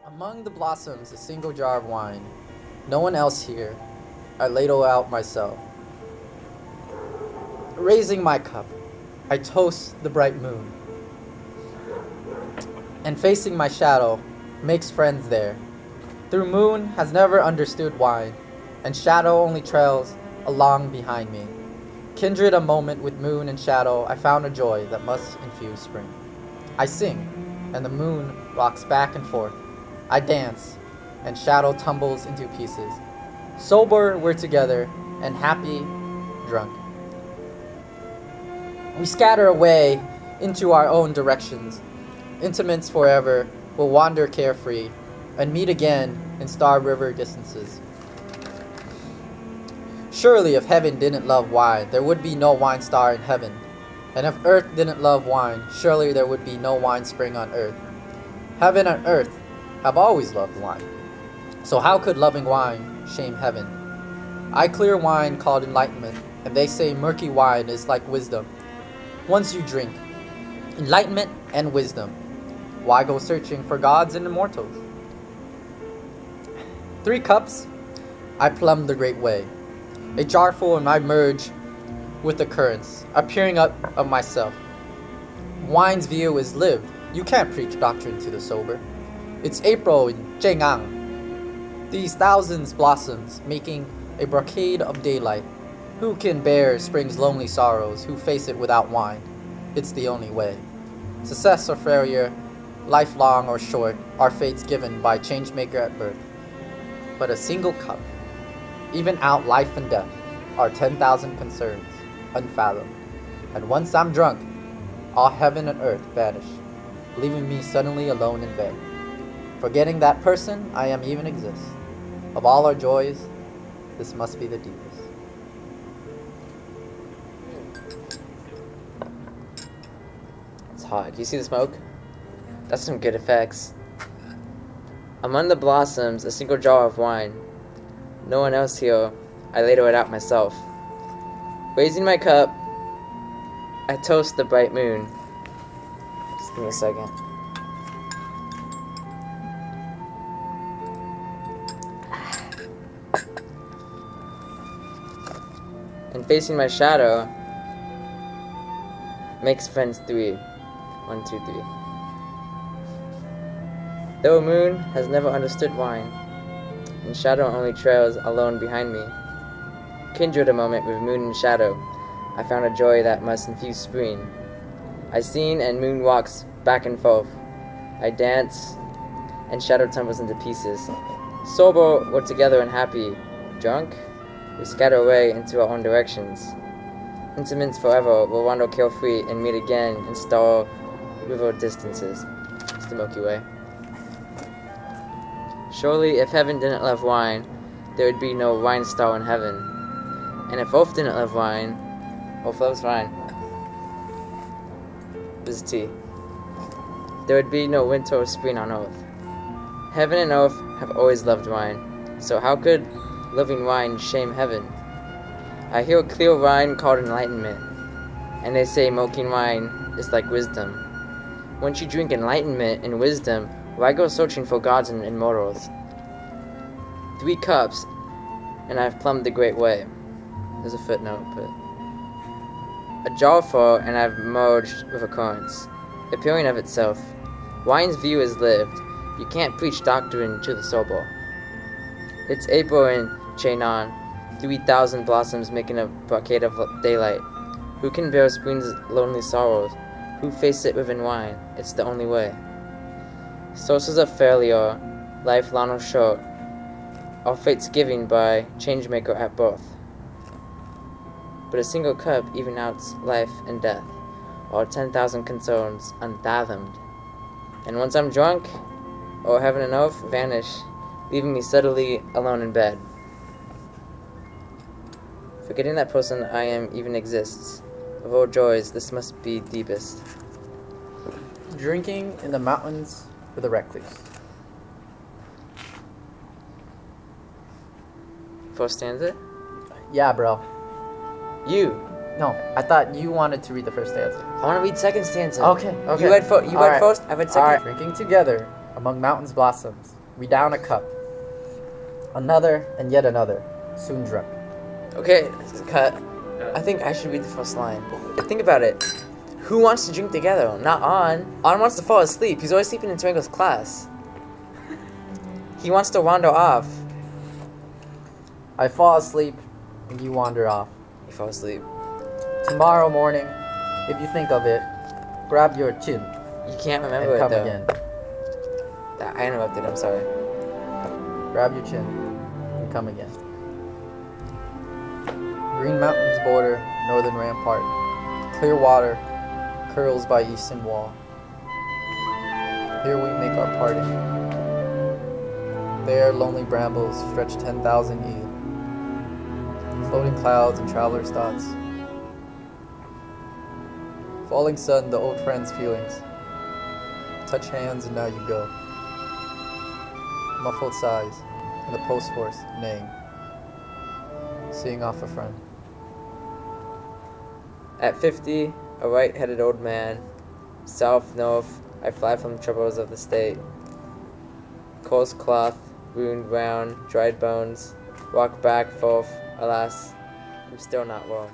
Among the blossoms, a single jar of wine. No one else here. I ladle out myself. Raising my cup, I toast the bright moon. And facing my shadow, makes friends there. Through moon has never understood wine, and shadow only trails along behind me. Kindred a moment with moon and shadow, I found a joy that must infuse spring. I sing, and the moon rocks back and forth. I dance, and shadow tumbles into pieces. Sober we're together, and happy, drunk. We scatter away into our own directions. Intimates forever will wander carefree, and meet again in Star River distances. Surely if heaven didn't love wine, there would be no wine star in heaven. And if earth didn't love wine, surely there would be no wine spring on earth. Heaven and earth have always loved wine. So how could loving wine shame heaven? I clear wine called enlightenment, and they say murky wine is like wisdom. Once you drink enlightenment and wisdom, why go searching for gods and immortals? 3 cups, I plumb the great way. A jar full and I merge with the currents, appearing up of myself. Wine's view is lived. You can't preach doctrine to the sober. It's April in Zhengang. These thousands blossoms, making a brocade of daylight. Who can bear spring's lonely sorrows, who face it without wine? It's the only way. Success or failure, lifelong or short, are fates given by changemaker at birth. But a single cup, even out life and death, are 10,000 concerns, unfathomed. And once I'm drunk, all heaven and earth vanish, leaving me suddenly alone in bed. Forgetting that person I am even exist. Of all our joys, this must be the deepest. It's hot. Do you see the smoke? That's some good effects. Among the blossoms, a single jar of wine. No one else here. I ladle it out myself. Raising my cup, I toast the bright moon. Just give me a second. And facing my shadow, makes friends 3. 1, 2, 3. Though a moon has never understood wine, and shadow only trails alone behind me. Kindred a moment with moon and shadow, I found a joy that must infuse spring. I sing and moon walks back and forth. I dance, and shadow tumbles into pieces. Sober, we're together and happy. Drunk, we scatter away into our own directions. Intimates forever will wander carefree and meet again in Star River distances. It's the Milky Way. Surely, if heaven didn't love wine, there would be no wine star in heaven. And if Earth didn't love wine, Earth loves wine. This is tea. There would be no winter or spring on Earth. Heaven and Earth have always loved wine, so how could loving wine shame heaven? I hear a clear wine called enlightenment, and they say milking wine is like wisdom. Once you drink enlightenment and wisdom, why go searching for gods and immortals? 3 cups, and I've plumbed the great way. There's a footnote, but a jar full, and I've merged with occurrence, appearing of itself. Wine's view is lived. You can't preach doctrine to the sober. It's April in Chainan, 3,000 blossoms making a brocade of daylight. Who can bear spring's lonely sorrows? Who face it within wine? It's the only way. Sources of failure, lifelong or short, are fates given by changemaker at birth. But a single cup even outs life and death, or 10,000 concerns unfathomed. And once I'm drunk, or heaven and earth vanish, leaving me suddenly alone in bed. Forgetting that person I am even exists. Of all joys, this must be deepest. Drinking in the mountains with a recluse. First stanza? Yeah, bro. You. No, I thought you wanted to read the first stanza. I want to read second stanza. Okay. You read first, I read second. Drinking together among mountains blossoms. We down a cup. Another and yet another. Soon drunk. Okay, cut. I think I should read the first line. Think about it. Who wants to drink together? Not On. On wants to fall asleep. He's always sleeping in Twinkle's class. He wants to wander off. I fall asleep and you wander off. He fell asleep. Tomorrow morning, if you think of it, grab your chin You can't remember and it come though. again. I interrupted, I'm sorry. Grab your chin and come again. Green mountains border northern rampart. Clear water curls by eastern wall. Here we make our parting. There lonely brambles stretch 10,000 eel. Floating clouds and travelers' thoughts. Falling sun, the old friend's feelings. Touch hands and now you go. Muffled sighs and the post horse neighing. Seeing off a friend. At 50, a white-headed old man, south, north, I fly from the troubles of the state. Coarse cloth, wound round, dried bones, walk back, forth, alas, I'm still not warm.